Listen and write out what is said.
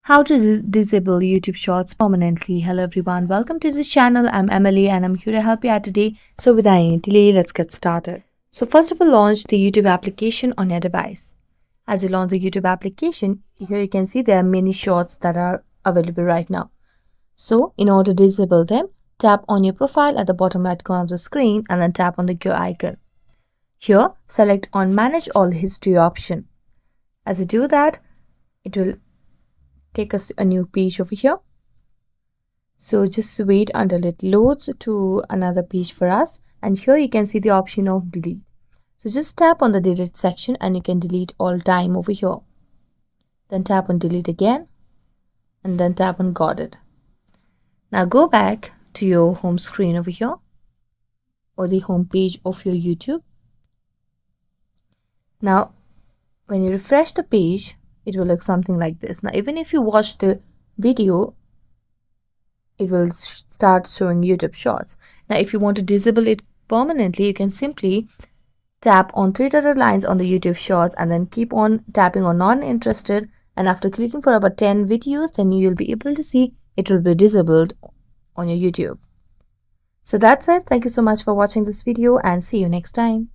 How to disable YouTube Shorts permanently. Hello everyone, welcome to this channel. I'm Emily and I'm here to help you out today. So without any delay, let's get started. So first of all, launch the YouTube application on your device. As you launch the YouTube application, here you can see there are many shorts that are available right now. So in order to disable them, tap on your profile at the bottom right corner of the screen and then tap on the gear icon. Here, select on Manage All History option. As you do that, it will take us to a new page over here. So just wait until it loads to another page for us, and here you can see the option of delete. So just tap on the delete section and you can delete all time over here. Then tap on delete again and then tap on got it. Now go back to your home screen over here or the home page of your YouTube. Now when you refresh the page, it will look something like this. Now even if you watch the video, it will start showing YouTube Shorts. Now if you want to disable it permanently, you can simply tap on 3 dotted lines on the YouTube Shorts and then keep on tapping on non interested, and after clicking for about 10 videos, then you will be able to see it will be disabled on your YouTube. So that's it. Thank you so much for watching this video and see you next time.